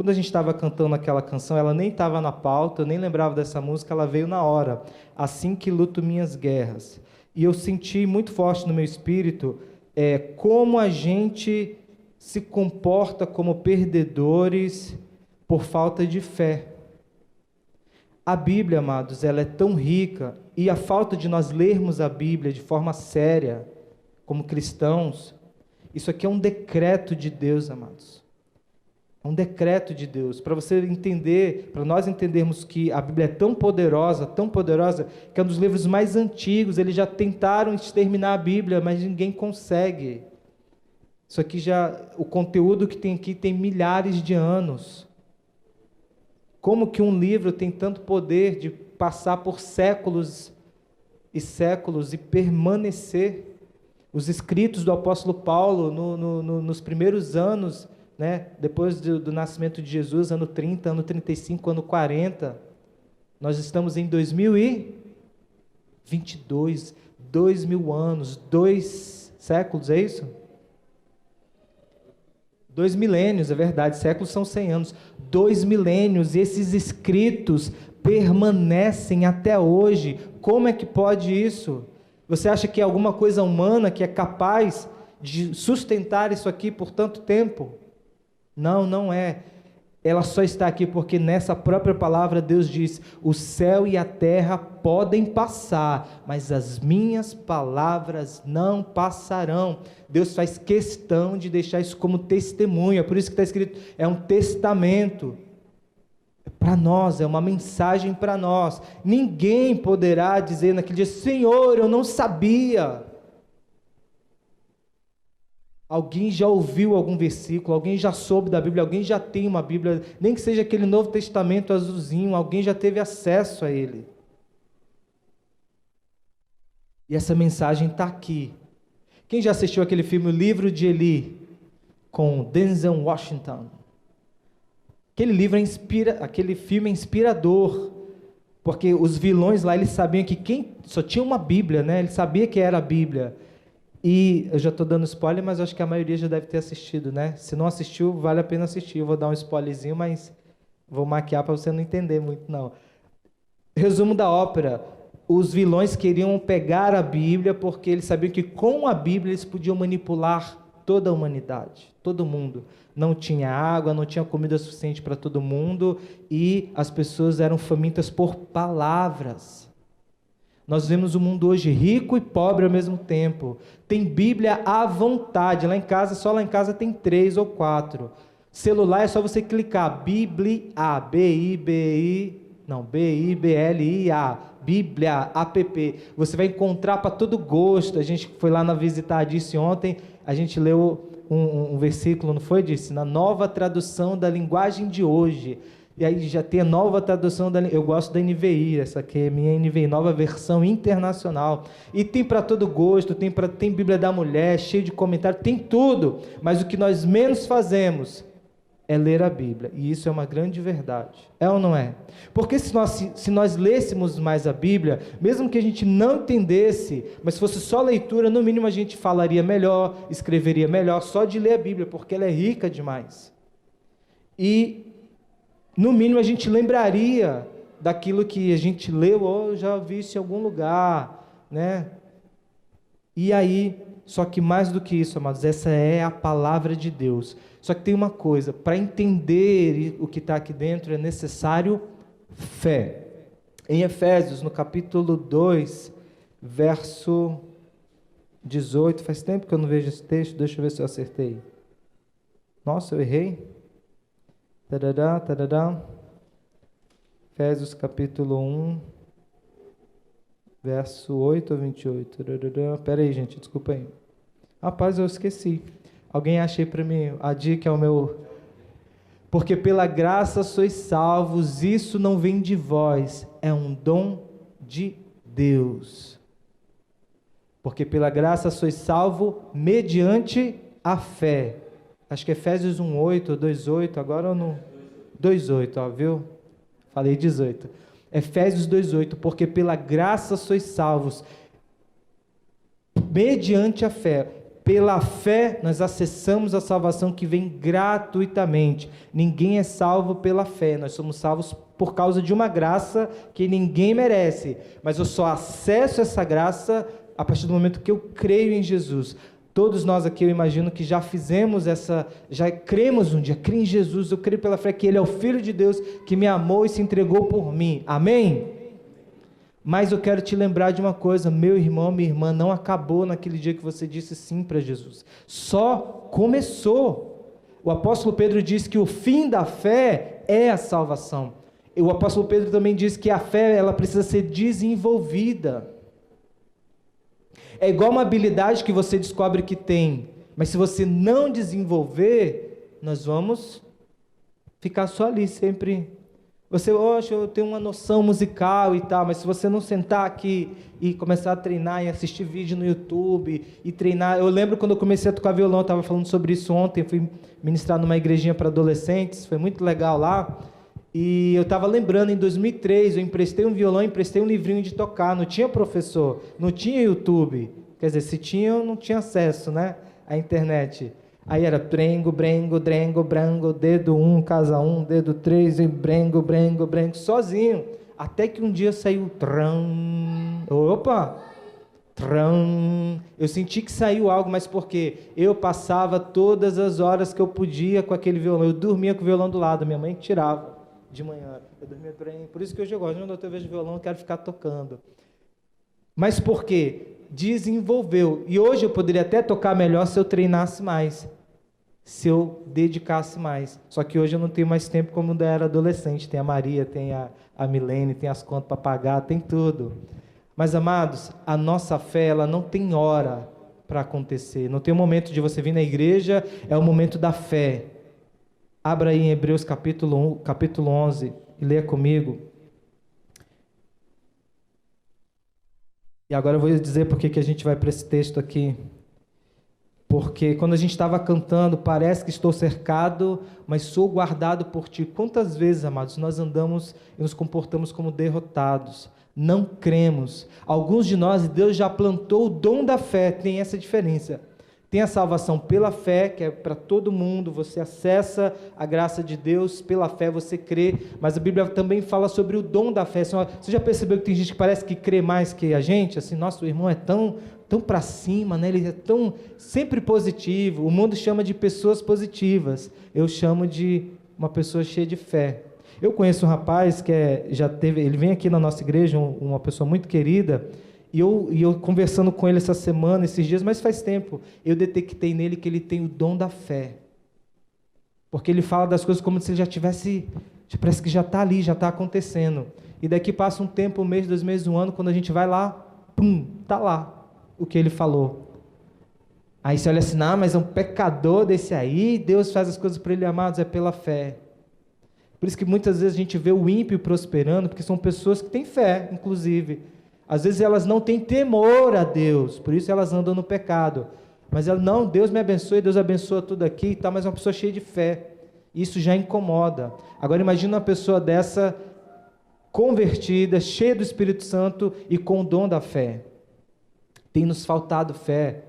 Quando a gente estava cantando aquela canção, ela nem estava na pauta, eu nem lembrava dessa música, ela veio na hora. Assim que luto minhas guerras. E eu senti muito forte no meu espírito como a gente se comporta como perdedores por falta de fé. A Bíblia, amados, ela é tão rica, e a falta de nós lermos a Bíblia de forma séria, como cristãos, isso aqui é um decreto de Deus, amados. É um decreto de Deus, para você entender, para nós entendermos que a Bíblia é tão poderosa, que é um dos livros mais antigos. Eles já tentaram exterminar a Bíblia, mas ninguém consegue. Isso aqui o conteúdo que tem aqui tem milhares de anos. Como que um livro tem tanto poder de passar por séculos e séculos e permanecer? Os escritos do apóstolo Paulo, nos primeiros anos, né, depois do nascimento de Jesus, ano 30, ano 35, ano 40, nós estamos em 2022, 2000 anos, 2 séculos, é isso? 2 milênios, é verdade, séculos são 100 anos, 2 milênios, e esses escritos permanecem até hoje. Como é que pode isso? Você acha que é alguma coisa humana que é capaz de sustentar isso aqui por tanto tempo? Não, não é. Ela só está aqui porque nessa própria palavra Deus diz: o céu e a terra podem passar, mas as minhas palavras não passarão. Deus faz questão de deixar isso como testemunho. É por isso que está escrito, é um testamento. É para nós, é uma mensagem para nós. Ninguém poderá dizer naquele dia: Senhor, eu não sabia. Alguém já ouviu algum versículo, alguém já soube da Bíblia, alguém já tem uma Bíblia, nem que seja aquele Novo Testamento azulzinho, alguém já teve acesso a ele. E essa mensagem está aqui. Quem já assistiu aquele filme O Livro de Eli, com Denzel Washington? Aquele filme é inspirador, porque os vilões lá, eles sabiam que quem só tinha uma Bíblia, né? Ele sabia que era a Bíblia. E eu já estou dando spoiler, mas acho que a maioria já deve ter assistido, né? Se não assistiu, vale a pena assistir. Eu vou dar um spoilerzinho, mas vou maquiar para você não entender muito, não. Resumo da ópera: os vilões queriam pegar a Bíblia porque eles sabiam que com a Bíblia eles podiam manipular toda a humanidade, todo mundo. Não tinha água, não tinha comida suficiente para todo mundo, e as pessoas eram famintas por palavras. Nós vemos um mundo hoje rico e pobre ao mesmo tempo. Tem Bíblia à vontade. Só lá em casa tem 3 ou 4. Celular é só você clicar. Bíblia, B-I-B-L-I-A. Bíblia, app. Você vai encontrar para todo gosto. A gente foi lá visitar a Dice ontem. A gente leu um versículo, não foi, Dice? Na nova tradução da linguagem de hoje. E aí já tem a nova tradução, eu gosto da NVI, essa aqui é minha NVI, nova versão internacional. E tem para todo gosto, tem Bíblia da Mulher, cheio de comentário, tem tudo. Mas o que nós menos fazemos é ler a Bíblia. E isso é uma grande verdade. É ou não é? Porque se nós lêssemos mais a Bíblia, mesmo que a gente não entendesse, mas se fosse só leitura, no mínimo a gente falaria melhor, escreveria melhor, só de ler a Bíblia, porque ela é rica demais. E no mínimo a gente lembraria daquilo que a gente leu ou já viu isso em algum lugar, né? E aí, só que mais do que isso, amados, essa é a palavra de Deus. Só que tem uma coisa: para entender o que está aqui dentro é necessário fé. Em Efésios, no capítulo 2, verso 18, faz tempo que eu não vejo esse texto, deixa eu ver se eu acertei. Nossa, eu errei. Efésios capítulo 1, verso 8 a 28. Espera aí, gente, desculpa aí. Rapaz, eu esqueci. Alguém acha aí para mim a dica é o meu... Porque pela graça sois salvos, isso não vem de vós, é um dom de Deus. Porque pela graça sois salvo mediante a fé. Acho que é Efésios 1:8 ou 2:8, agora eu não... 2:8, ó, viu? Falei 18. Efésios 2:8, porque pela graça sois salvos, mediante a fé. Pela fé, nós acessamos a salvação que vem gratuitamente. Ninguém é salvo pela fé, nós somos salvos por causa de uma graça que ninguém merece. Mas eu só acesso essa graça a partir do momento que eu creio em Jesus. Todos nós aqui, eu imagino que já fizemos já cremos um dia, creio em Jesus, eu creio pela fé que Ele é o Filho de Deus, que me amou e se entregou por mim. Amém? Mas eu quero te lembrar de uma coisa, meu irmão, minha irmã, não acabou naquele dia que você disse sim para Jesus. Só começou. O apóstolo Pedro diz que o fim da fé é a salvação. E o apóstolo Pedro também diz que a fé, ela precisa ser desenvolvida. É igual uma habilidade que você descobre que tem, mas se você não desenvolver, nós vamos ficar só ali sempre. Você, eu tenho uma noção musical e tal, mas se você não sentar aqui e começar a treinar e assistir vídeo no YouTube e treinar... Eu lembro quando eu comecei a tocar violão, eu estava falando sobre isso ontem, fui ministrar numa igrejinha para adolescentes, foi muito legal lá, e eu estava lembrando, em 2003, eu emprestei um violão, emprestei um livrinho de tocar, não tinha professor, não tinha YouTube, quer dizer, se tinha, eu não tinha acesso, né, à internet. Aí era brengo, brengo, drengo, brango, dedo 1, casa 1, dedo 3, e brengo, brengo, brengo, sozinho. Até que um dia saiu tram. Opa! Tram. Eu senti que saiu algo, mas por quê? Eu passava todas as horas que eu podia com aquele violão. Eu dormia com o violão do lado, minha mãe tirava de manhã. Eu dormia por isso que hoje eu gosto. Quando eu vejo violão, eu quero ficar tocando. Mas por quê? Desenvolveu. E hoje eu poderia até tocar melhor se eu treinasse mais, se eu dedicasse mais. Só que hoje eu não tenho mais tempo como eu era adolescente. Tem a Maria, tem a Milene, tem as contas para pagar, tem tudo. Mas, amados, a nossa fé, ela não tem hora para acontecer. Não tem um momento de você vir na igreja, é o momento da fé. Abra aí em Hebreus capítulo 11 e leia comigo. E agora eu vou dizer por que a gente vai para esse texto aqui. Porque quando a gente estava cantando, parece que estou cercado, mas sou guardado por ti. Quantas vezes, amados, nós andamos e nos comportamos como derrotados? Não cremos. Alguns de nós, Deus já plantou o dom da fé, tem essa diferença. Tem a salvação pela fé, que é para todo mundo, você acessa a graça de Deus, pela fé você crê, mas a Bíblia também fala sobre o dom da fé. Você já percebeu que tem gente que parece que crê mais que a gente? Assim, nosso irmão é tão para cima, né? Ele é tão sempre positivo. O mundo chama de pessoas positivas, eu chamo de uma pessoa cheia de fé. Eu conheço um rapaz que ele vem aqui na nossa igreja, uma pessoa muito querida, e eu conversando com ele essa semana, esses dias, mas faz tempo, eu detectei nele que ele tem o dom da fé, porque ele fala das coisas como se ele já tivesse, parece que já está ali, já está acontecendo, e daqui passa um tempo, um mês, 2 meses, um ano, quando a gente vai lá, pum, está lá o que ele falou. Aí você olha assim, mas é um pecador desse aí, Deus faz as coisas para ele, amados, é pela fé. Por isso que muitas vezes a gente vê o ímpio prosperando, porque são pessoas que têm fé, inclusive. Às vezes elas não têm temor a Deus, por isso elas andam no pecado. Mas elas, não, Deus me abençoe, Deus abençoa tudo aqui e tal, mas é uma pessoa cheia de fé. Isso já incomoda. Agora imagina uma pessoa dessa, convertida, cheia do Espírito Santo e com o dom da fé. Tem nos faltado fé.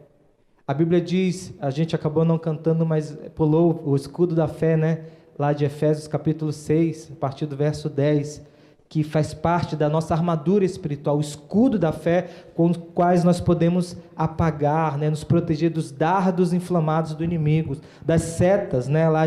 A Bíblia diz, a gente acabou não cantando, mas pulou o escudo da fé, né? Lá de Efésios capítulo 6, a partir do verso 10, que faz parte da nossa armadura espiritual, o escudo da fé, com os quais nós podemos apagar, né, nos proteger dos dardos inflamados do inimigo, das setas, né, lá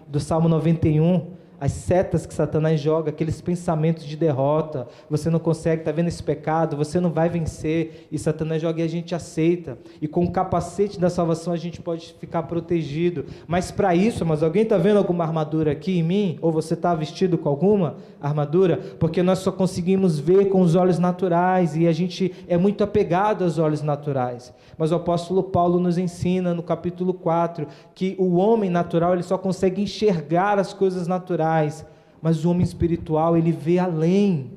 do Salmo 91, as setas que Satanás joga, aqueles pensamentos de derrota, você não consegue, está vendo esse pecado, você não vai vencer, e Satanás joga e a gente aceita, e com o capacete da salvação a gente pode ficar protegido, mas para isso, mas alguém está vendo alguma armadura aqui em mim, ou você está vestido com alguma armadura, porque nós só conseguimos ver com os olhos naturais, e a gente é muito apegado aos olhos naturais, mas o apóstolo Paulo nos ensina no capítulo 4, que o homem natural ele só consegue enxergar as coisas naturais, mas o homem espiritual, ele vê além.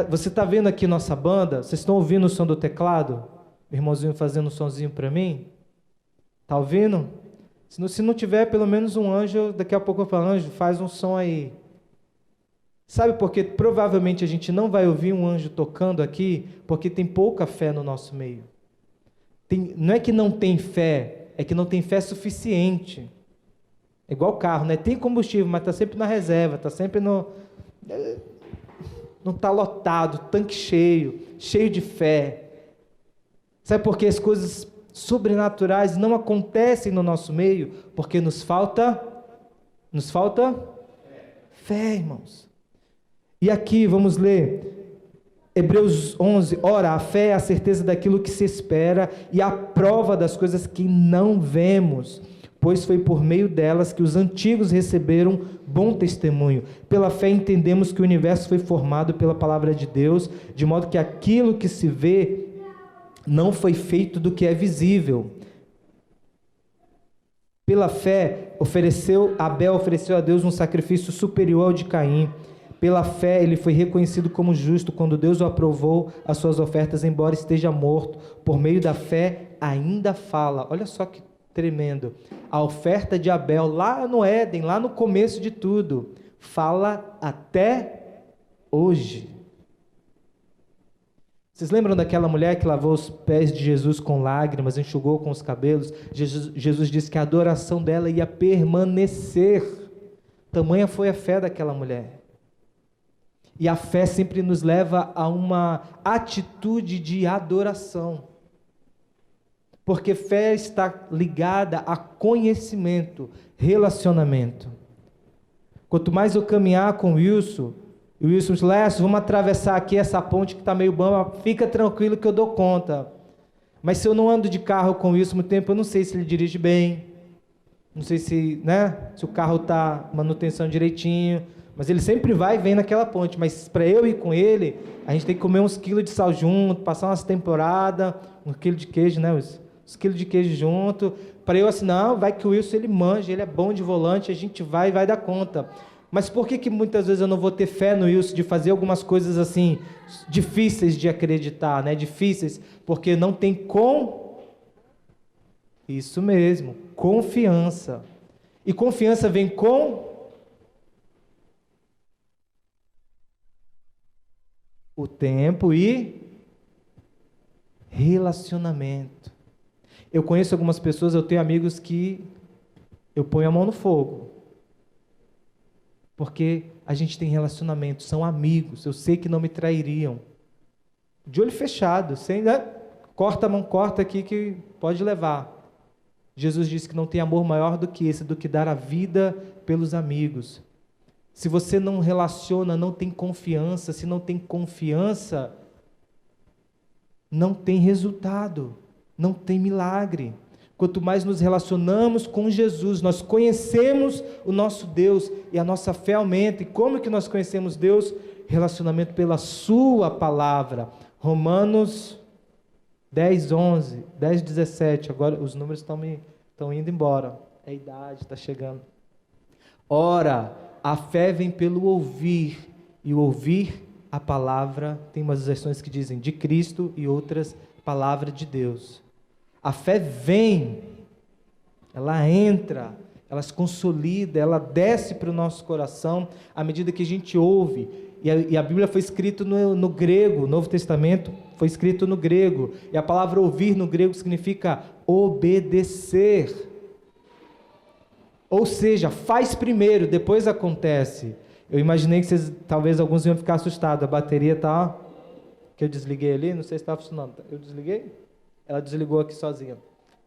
Você está vendo aqui nossa banda? Vocês estão ouvindo o som do teclado? O irmãozinho fazendo um sonzinho para mim? Está ouvindo? Se não tiver pelo menos um anjo, daqui a pouco eu falo, anjo, faz um som aí. Sabe por que provavelmente a gente não vai ouvir um anjo tocando aqui? Porque tem pouca fé no nosso meio. Não é que não tem fé, é que não tem fé suficiente. É igual carro, né? Tem combustível, mas está sempre na reserva, está sempre no... Não está lotado, tanque cheio, cheio de fé. Sabe por que as coisas sobrenaturais não acontecem no nosso meio? Porque nos falta fé, irmãos. E aqui, vamos ler Hebreus 11. Ora, a fé é a certeza daquilo que se espera e a prova das coisas que não vemos, pois foi por meio delas que os antigos receberam bom testemunho. Pela fé entendemos que o universo foi formado pela palavra de Deus, de modo que aquilo que se vê não foi feito do que é visível. Pela fé, Abel ofereceu a Deus um sacrifício superior ao de Caim. Pela fé, ele foi reconhecido como justo quando Deus o aprovou as suas ofertas, embora esteja morto. Por meio da fé, ainda fala. Olha só que tremendo. A oferta de Abel, lá no Éden, lá no começo de tudo, fala até hoje. Vocês lembram daquela mulher que lavou os pés de Jesus com lágrimas, enxugou com os cabelos? Jesus disse que a adoração dela ia permanecer. Tamanha foi a fé daquela mulher. E a fé sempre nos leva a uma atitude de adoração. Porque fé está ligada a conhecimento, relacionamento. Quanto mais eu caminhar com o Wilson diz, Lécio, vamos atravessar aqui essa ponte que está meio bamba, fica tranquilo que eu dou conta. Mas se eu não ando de carro com o Wilson muito tempo, eu não sei se ele dirige bem, não sei se o carro está manutenção direitinho, mas ele sempre vai e vem naquela ponte. Mas para eu ir com ele, a gente tem que comer uns quilos de sal junto, passar umas temporadas, 1 quilo de queijo, né, Wilson? Uns quilos de queijo junto, para eu assim, não, vai que o Wilson ele manja, ele é bom de volante, a gente vai dar conta. Mas por que muitas vezes eu não vou ter fé no Wilson de fazer algumas coisas assim, difíceis de acreditar, né? Difíceis, porque não tem isso mesmo, confiança. E confiança vem com o tempo e relacionamento. Eu conheço algumas pessoas, eu tenho amigos que eu ponho a mão no fogo. Porque a gente tem relacionamento, são amigos, eu sei que não me trairiam. De olho fechado, sem, corta a mão, corta aqui que pode levar. Jesus disse que não tem amor maior do que esse, do que dar a vida pelos amigos. Se você não relaciona, não tem confiança, se não tem confiança, não tem resultado, não tem milagre. Quanto mais nos relacionamos com Jesus, nós conhecemos o nosso Deus e a nossa fé aumenta. E como que nós conhecemos Deus? Relacionamento pela sua palavra. Romanos 10, 11, 10, 17. Agora os números estão indo embora. É a idade, está chegando. Ora, a fé vem pelo ouvir, e o ouvir a palavra, tem umas versões que dizem de Cristo e outras, palavra de Deus. A fé vem, ela entra, ela se consolida, ela desce para o nosso coração à medida que a gente ouve. E a Bíblia foi escrita no grego, o Novo Testamento foi escrito no grego. E a palavra ouvir no grego significa obedecer. Ou seja, faz primeiro, depois acontece. Eu imaginei que talvez alguns iam ficar assustados. A bateria está... que eu desliguei ali, não sei se está funcionando. Eu desliguei? Ela desligou aqui sozinha.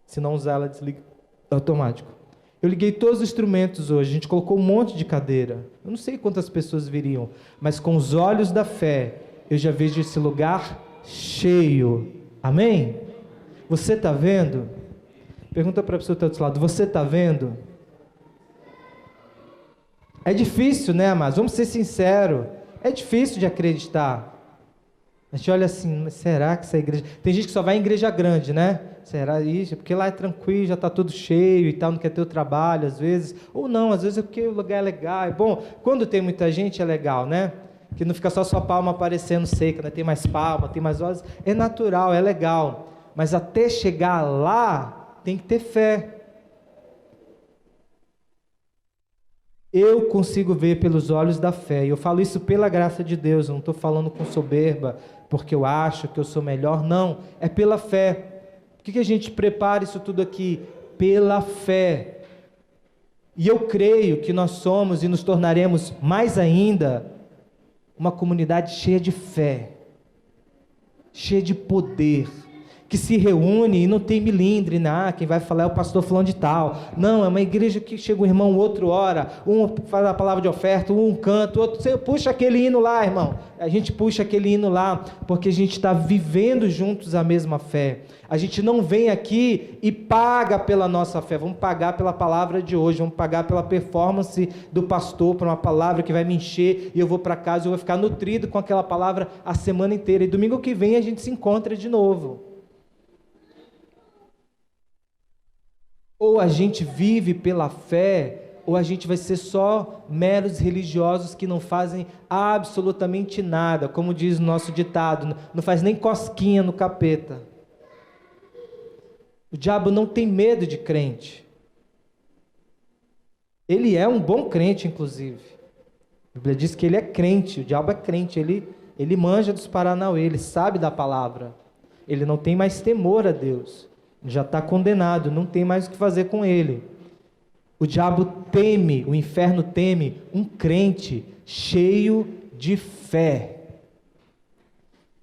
Se não usar, ela desliga automático. Eu liguei todos os instrumentos hoje. A gente colocou um monte de cadeira. Eu não sei quantas pessoas viriam, mas com os olhos da fé, eu já vejo esse lugar cheio. Amém? Você está vendo? Pergunta para a pessoa que está do outro lado. Você está vendo? É difícil, né, amados? Vamos ser sinceros. É difícil de acreditar. A gente olha assim, mas será que essa igreja... Tem gente que só vai em igreja grande, né? Será isso? Porque lá é tranquilo, já está tudo cheio e tal, não quer ter o trabalho, às vezes. Ou não, às vezes é porque o lugar é legal. É bom, quando tem muita gente é legal, né? Que não fica só sua palma aparecendo seca, né? Tem mais palma, tem mais vozes. É natural, é legal. Mas até chegar lá, tem que ter fé. Eu consigo ver pelos olhos da fé. E eu falo isso pela graça de Deus. Eu não estou falando com soberba, porque eu acho que eu sou melhor. Não, é pela fé. Por que a gente prepara isso tudo aqui? Pela fé. E eu creio que nós somos e nos tornaremos mais ainda uma comunidade cheia de fé, cheia de poder, que se reúne e não tem milindre, né? Quem vai falar é o pastor fulano de tal. Não, é uma igreja que chega um irmão, o outro ora, um faz a palavra de oferta, um canta, o outro, você puxa aquele hino lá, irmão. A gente puxa aquele hino lá, porque a gente está vivendo juntos a mesma fé. A gente não vem aqui e paga pela nossa fé, vamos pagar pela palavra de hoje, vamos pagar pela performance do pastor, por uma palavra que vai me encher, e eu vou para casa, eu vou ficar nutrido com aquela palavra a semana inteira, e domingo que vem a gente se encontra de novo. Ou a gente vive pela fé, ou a gente vai ser só meros religiosos que não fazem absolutamente nada, como diz o nosso ditado, não faz nem cosquinha no capeta. O diabo não tem medo de crente. Ele é um bom crente, inclusive. A Bíblia diz que ele é crente, o diabo é crente, ele manja dos paranauê, ele sabe da palavra. Ele não tem mais temor a Deus. Já está condenado, não tem mais o que fazer com ele. O diabo teme, o inferno teme um crente cheio de fé.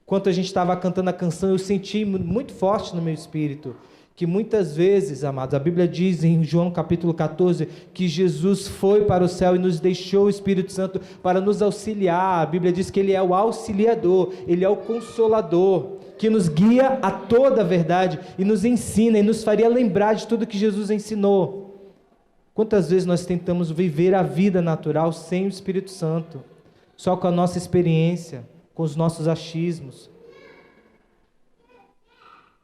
Enquanto a gente estava cantando a canção, eu senti muito forte no meu espírito, que muitas vezes, amados, a Bíblia diz em João capítulo 14, que Jesus foi para o céu e nos deixou o Espírito Santo para nos auxiliar. A Bíblia diz que Ele é o auxiliador, Ele é o consolador, que nos guia a toda a verdade e nos ensina e nos faria lembrar de tudo que Jesus ensinou. Quantas vezes nós tentamos viver a vida natural sem o Espírito Santo, só com a nossa experiência, com os nossos achismos?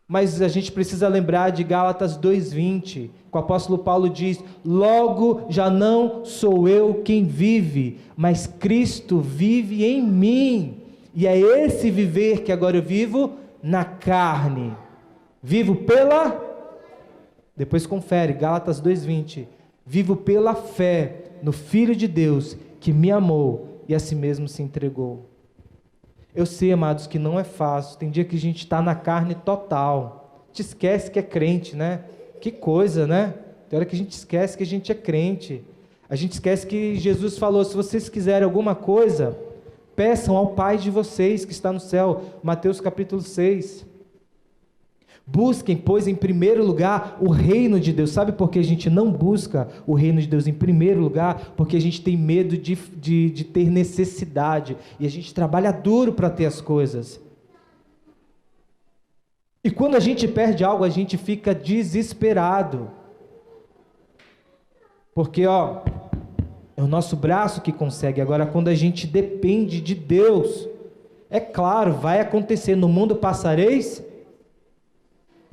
Mas a gente precisa lembrar de Gálatas 2:20, que o apóstolo Paulo diz: logo já não sou eu quem vive, mas Cristo vive em mim, e é esse viver que agora eu vivo na carne. Vivo depois confere, Gálatas 2:20, vivo pela fé no Filho de Deus, que me amou e a si mesmo se entregou. Eu sei, amados, que não é fácil. Tem dia que a gente está na carne total. Te esquece que é crente, né? Que coisa, né? Tem hora que a gente esquece que a gente é crente. A gente esquece que Jesus falou: se vocês quiserem alguma coisa, peçam ao Pai de vocês que está no céu. Mateus capítulo 6. Busquem, pois, em primeiro lugar o reino de Deus. Sabe por que a gente não busca o reino de Deus em primeiro lugar? Porque a gente tem medo de ter necessidade, e a gente trabalha duro para ter as coisas. E quando a gente perde algo, a gente fica desesperado, porque é o nosso braço que consegue. Agora, quando a gente depende de Deus, é claro, vai acontecer. No mundo passareis.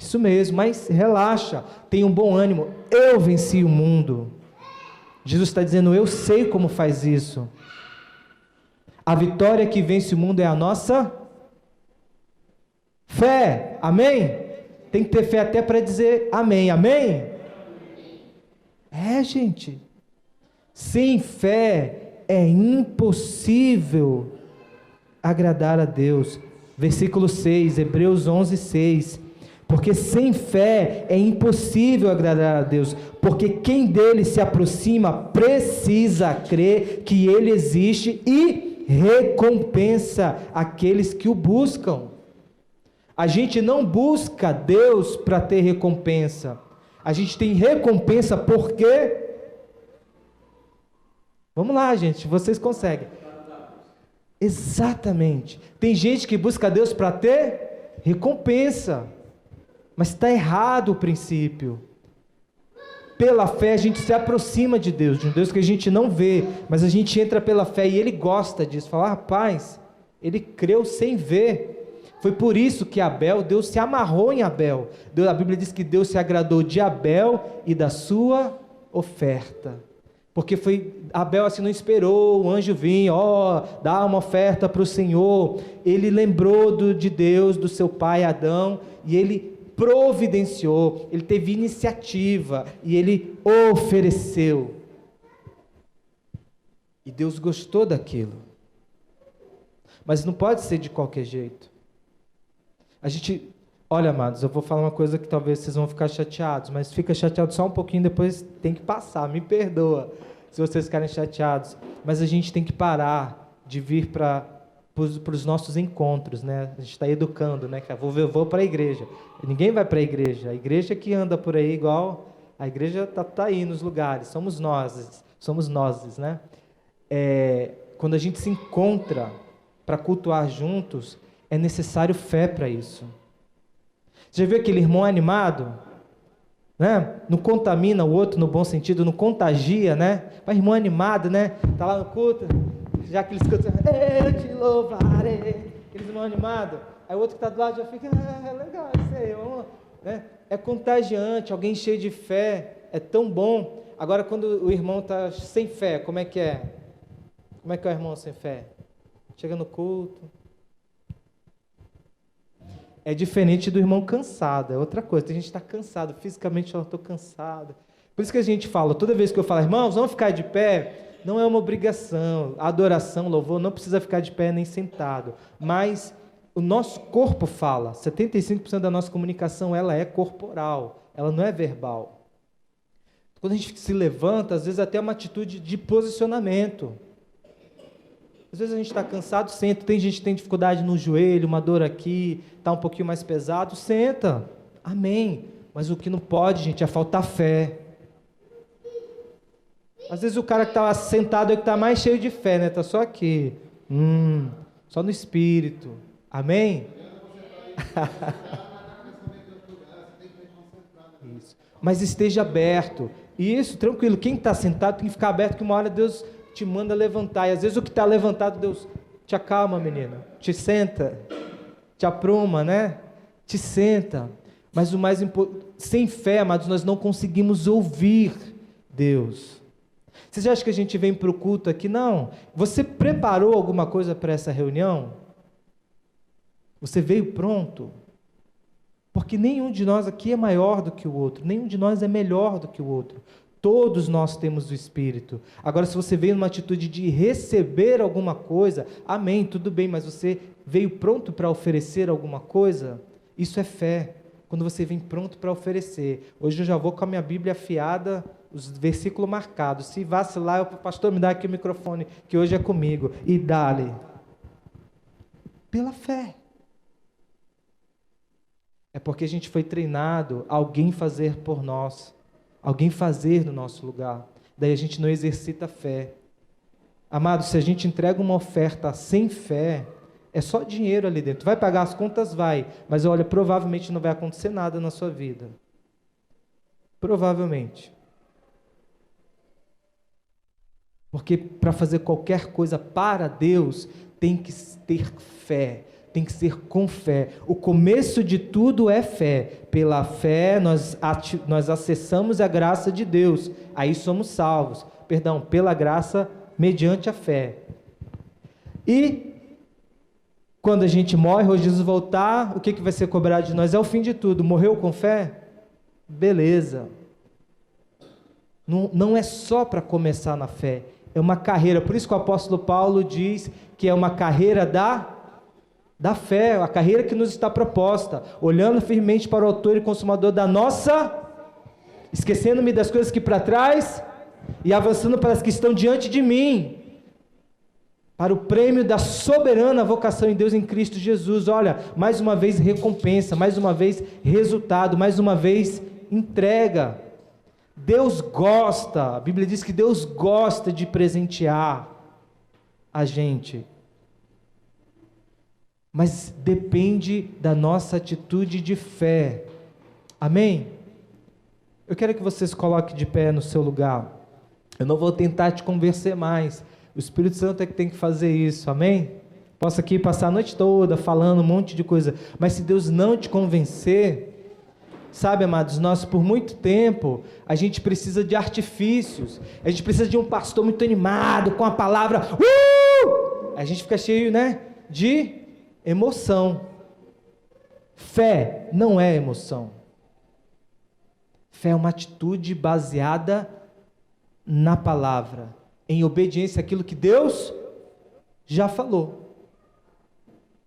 Isso mesmo, mas relaxa, tenha um bom ânimo, eu venci o mundo. Jesus está dizendo: eu sei como faz isso. A vitória que vence o mundo é a nossa fé, amém? Tem que ter fé até para dizer amém, amém? Gente, sem fé é impossível agradar a Deus. Versículo 6, Hebreus 11:6. Porque sem fé é impossível agradar a Deus, porque quem dele se aproxima precisa crer que ele existe e recompensa aqueles que o buscam. A gente não busca Deus para ter recompensa, a gente tem recompensa porque... Vamos lá, gente, vocês conseguem. Exatamente. Tem gente que busca Deus para ter recompensa, mas está errado o princípio. Pela fé a gente se aproxima de Deus, de um Deus que a gente não vê, mas a gente entra pela fé e Ele gosta disso. Fala: rapaz, ele creu sem ver. Foi por isso que Deus se amarrou em Abel. A Bíblia diz que Deus se agradou de Abel e da sua oferta. Porque Abel assim não esperou o anjo vir, dá uma oferta para o Senhor. Ele lembrou de Deus, do seu pai Adão, e ele providenciou, ele teve iniciativa e ele ofereceu. E Deus gostou daquilo. Mas não pode ser de qualquer jeito. Olha, amados, eu vou falar uma coisa que talvez vocês vão ficar chateados, mas fica chateado só um pouquinho, depois tem que passar, me perdoa se vocês ficarem chateados. Mas a gente tem que parar de vir para os nossos encontros, né? A gente está educando, né? Eu vou para a igreja. Ninguém vai para a igreja que anda por aí igual, a igreja tá aí nos lugares, somos nós, né? Quando a gente se encontra para cultuar juntos, é necessário fé para isso. Você já viu aquele irmão animado? Né? Não contamina o outro no bom sentido, não contagia, né? Mas irmão animado, né? Tá lá no culto, já que eles cantam, eu te louvarei, aqueles irmãos animados, aí o outro que está do lado já fica, legal, isso aí, vamos, né? É contagiante, alguém cheio de fé, é tão bom. Agora, quando o irmão está sem fé, como é que é? Como é que é o irmão sem fé? Chega no culto. É diferente do irmão cansado, é outra coisa. Tem gente que está cansado, fisicamente eu estou cansado. Por isso que a gente fala, toda vez que eu falo, irmãos, vamos ficar de pé, não é uma obrigação. A adoração, louvor, não precisa ficar de pé nem sentado. Mas o nosso corpo fala, 75% da nossa comunicação, ela é corporal, ela não é verbal. Quando a gente se levanta, às vezes até é uma atitude de posicionamento. Às vezes a gente está cansado, senta. Tem gente que tem dificuldade no joelho, uma dor aqui, está um pouquinho mais pesado, senta. Amém. Mas o que não pode, gente, é faltar fé. Às vezes o cara que está sentado é que está mais cheio de fé, né? Está só aqui. Só no espírito. Amém? Isso. Mas esteja aberto. Isso, tranquilo. Quem está sentado tem que ficar aberto, que uma hora Deus te manda levantar, e às vezes o que está levantado, Deus, te acalma, menina, te senta, te apruma, né? Te senta. Mas o mais importante, sem fé, amados, nós não conseguimos ouvir Deus. Vocês acham que a gente vem para o culto aqui? Não. Você preparou alguma coisa para essa reunião? Você veio pronto? Porque nenhum de nós aqui é maior do que o outro, nenhum de nós é melhor do que o outro. Todos nós temos o Espírito. Agora, se você veio numa atitude de receber alguma coisa, amém, tudo bem, mas você veio pronto para oferecer alguma coisa? Isso é fé, quando você vem pronto para oferecer. Hoje eu já vou com a minha Bíblia afiada, os versículos marcados. Se vacilar, o pastor me dá aqui o microfone, que hoje é comigo, e dá-lhe. Pela fé. É porque a gente foi treinado a alguém fazer por nós. Alguém fazer no nosso lugar. Daí a gente não exercita a fé. Amado, se a gente entrega uma oferta sem fé, é só dinheiro ali dentro. Vai pagar as contas? Vai. Mas olha, provavelmente não vai acontecer nada na sua vida. Provavelmente. Porque para fazer qualquer coisa para Deus, tem que ter fé. Tem que ser com fé. O começo de tudo é fé. Pela fé nós acessamos a graça de Deus. Aí somos salvos. Perdão, pela graça mediante a fé. E quando a gente morre, ou Jesus voltar, o que vai ser cobrado de nós? É o fim de tudo. Morreu com fé? Beleza. Não é só para começar na fé. É uma carreira. Por isso que o apóstolo Paulo diz que é uma carreira da fé, a carreira que nos está proposta, olhando firmemente para o autor e consumador da nossa, esquecendo-me das coisas que para trás, e avançando para as que estão diante de mim, para o prêmio da soberana vocação em Deus em Cristo Jesus. Olha, mais uma vez recompensa, mais uma vez resultado, mais uma vez entrega. Deus gosta, a Bíblia diz que Deus gosta de presentear a gente, mas depende da nossa atitude de fé. Amém? Eu quero que vocês coloquem de pé no seu lugar. Eu não vou tentar te convencer mais. O Espírito Santo é que tem que fazer isso. Amém? Posso aqui passar a noite toda falando um monte de coisa, mas se Deus não te convencer, sabe, amados, nós por muito tempo, a gente precisa de artifícios. A gente precisa de um pastor muito animado, com a palavra, a gente fica cheio, né, de emoção. Fé não é emoção. Fé é uma atitude baseada na palavra, em obediência àquilo que Deus já falou.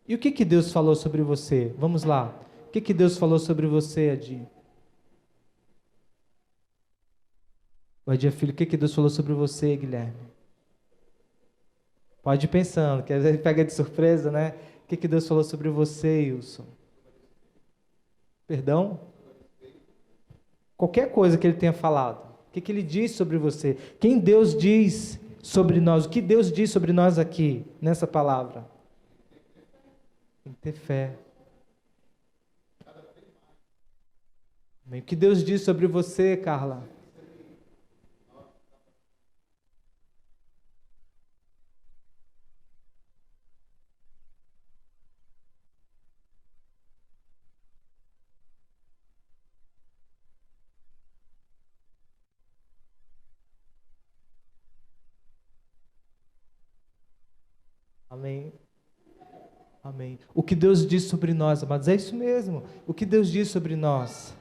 E o que Deus falou sobre você? Vamos lá. que Deus falou sobre você, Adi? O Adi é filho, o que Deus falou sobre você, Guilherme? Pode ir pensando, que às vezes pega de surpresa, né? O que Deus falou sobre você, Wilson? Perdão? Qualquer coisa que Ele tenha falado. O que Ele diz sobre você? Quem Deus diz sobre nós? O que Deus diz sobre nós aqui, nessa palavra? Tem que ter fé. O que Deus diz sobre você, Carla? Amém. Amém. O que Deus diz sobre nós, amados, é isso mesmo. O que Deus diz sobre nós.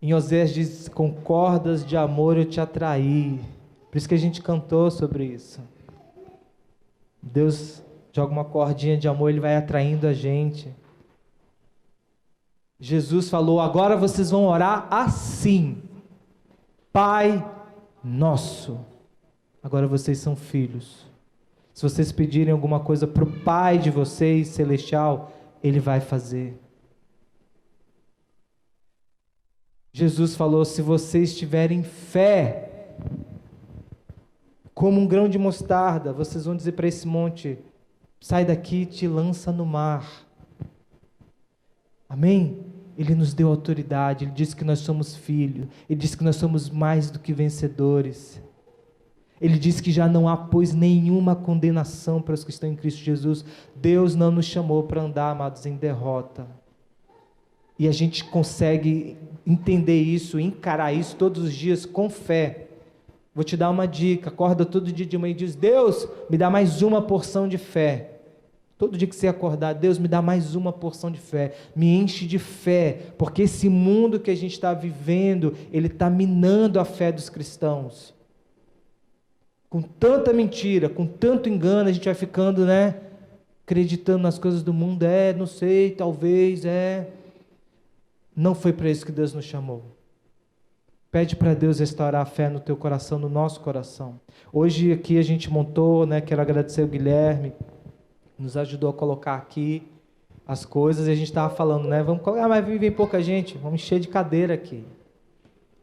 Em Oséias diz, com cordas de amor eu te atraí. Por isso que a gente cantou sobre isso. Deus joga uma cordinha de amor, Ele vai atraindo a gente. Jesus falou, agora vocês vão orar assim. Pai nosso. Agora vocês são filhos. Se vocês pedirem alguma coisa para o Pai de vocês, celestial, Ele vai fazer. Jesus falou, se vocês tiverem fé, como um grão de mostarda, vocês vão dizer para esse monte, sai daqui e te lança no mar. Amém? Ele nos deu autoridade, Ele disse que nós somos filhos, Ele disse que nós somos mais do que vencedores. Ele diz que já não há, pois, nenhuma condenação para os que estão em Cristo Jesus. Deus não nos chamou para andar, amados, em derrota. E a gente consegue entender isso, encarar isso todos os dias com fé. Vou te dar uma dica, acorda todo dia de manhã e diz, Deus, me dá mais uma porção de fé. Todo dia que você acordar, Deus, me dá mais uma porção de fé. Me enche de fé, porque esse mundo que a gente está vivendo, ele está minando a fé dos cristãos. Com tanta mentira, com tanto engano, a gente vai ficando, né? Acreditando nas coisas do mundo. Não sei, talvez, Não foi para isso que Deus nos chamou. Pede para Deus restaurar a fé no teu coração, no nosso coração. Hoje aqui a gente montou, né? Quero agradecer o Guilherme, nos ajudou a colocar aqui as coisas, e a gente estava falando, né? Vamos colocar, mas vem pouca gente, vamos encher de cadeira aqui.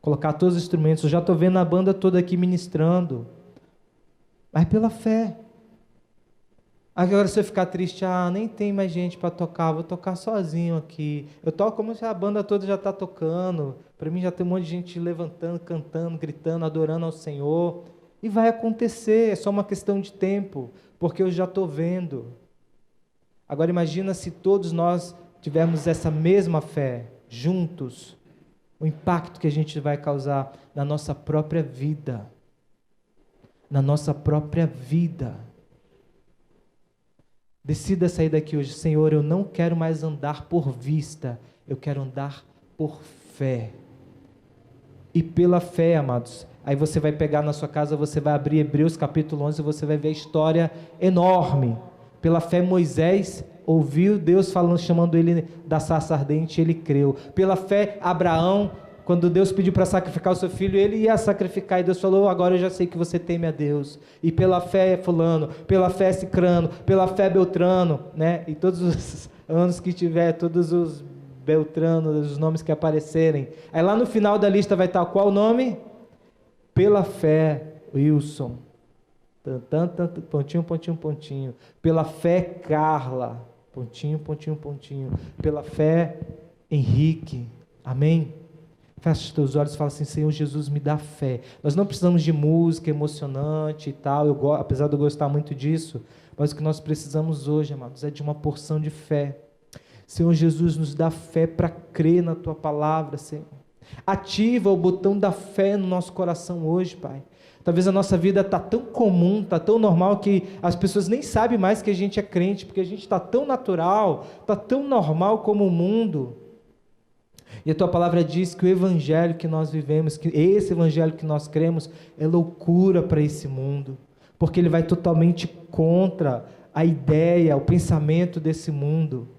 Colocar todos os instrumentos. Eu já estou vendo a banda toda aqui ministrando. Mas pela fé. Agora se eu ficar triste, nem tem mais gente para tocar, vou tocar sozinho aqui. Eu toco como se a banda toda já está tocando. Para mim já tem um monte de gente levantando, cantando, gritando, adorando ao Senhor. E vai acontecer, é só uma questão de tempo, porque eu já estou vendo. Agora imagina se todos nós tivermos essa mesma fé, juntos, o impacto que a gente vai causar na nossa própria vida. Na nossa própria vida. Decida sair daqui hoje, Senhor, eu não quero mais andar por vista, eu quero andar por fé. E pela fé, amados, aí você vai pegar na sua casa, você vai abrir Hebreus capítulo 11, você vai ver a história enorme. Pela fé Moisés ouviu Deus falando, chamando ele da sarça ardente, ele creu. Pela fé Abraão, quando Deus pediu para sacrificar o seu filho, ele ia sacrificar, e Deus falou, agora eu já sei que você teme a Deus. E pela fé fulano, pela fé cicrano, pela fé beltrano, né? E todos os anos que tiver, todos os beltranos, os nomes que aparecerem. Aí lá no final da lista vai estar qual o nome? Pela fé, Wilson. Pontinho, pontinho, pontinho. Pela fé, Carla. Pontinho, pontinho, pontinho. Pela fé, Henrique. Amém? Fecha os teus olhos e fala assim, Senhor Jesus, me dá fé. Nós não precisamos de música emocionante e tal, apesar de eu gostar muito disso, mas o que nós precisamos hoje, amados, é de uma porção de fé. Senhor Jesus, nos dá fé para crer na Tua palavra, Senhor. Ativa o botão da fé no nosso coração hoje, Pai. Talvez a nossa vida está tão comum, está tão normal, que as pessoas nem sabem mais que a gente é crente, porque a gente está tão natural, está tão normal como o mundo. E a Tua palavra diz que o evangelho que nós vivemos, que esse evangelho que nós cremos, é loucura para esse mundo, porque ele vai totalmente contra a ideia, o pensamento desse mundo.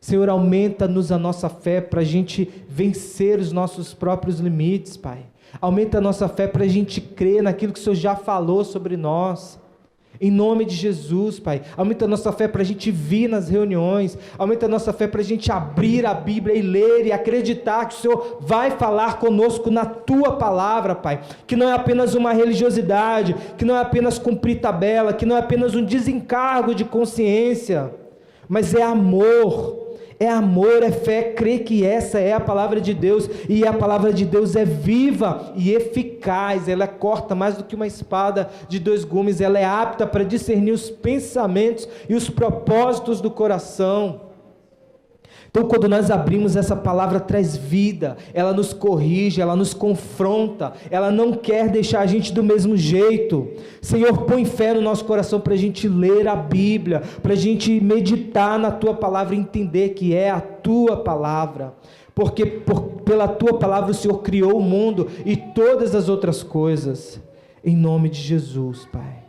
Senhor, aumenta-nos a nossa fé para a gente vencer os nossos próprios limites, Pai. Aumenta a nossa fé para a gente crer naquilo que o Senhor já falou sobre nós. Em nome de Jesus, Pai. Aumenta a nossa fé para a gente vir nas reuniões. Aumenta a nossa fé para a gente abrir a Bíblia e ler e acreditar que o Senhor vai falar conosco na Tua palavra, Pai. Que não é apenas uma religiosidade, que não é apenas cumprir tabela, que não é apenas um desencargo de consciência, mas é amor. É amor, é fé, crer que essa é a palavra de Deus, e a palavra de Deus é viva e eficaz, ela corta mais do que uma espada de 2 gumes, ela é apta para discernir os pensamentos e os propósitos do coração. Então, quando nós abrimos, essa palavra traz vida, ela nos corrige, ela nos confronta, ela não quer deixar a gente do mesmo jeito. Senhor, põe fé no nosso coração para a gente ler a Bíblia, para a gente meditar na Tua palavra e entender que é a Tua palavra, porque pela Tua palavra o Senhor criou o mundo e todas as outras coisas. Em nome de Jesus, Pai.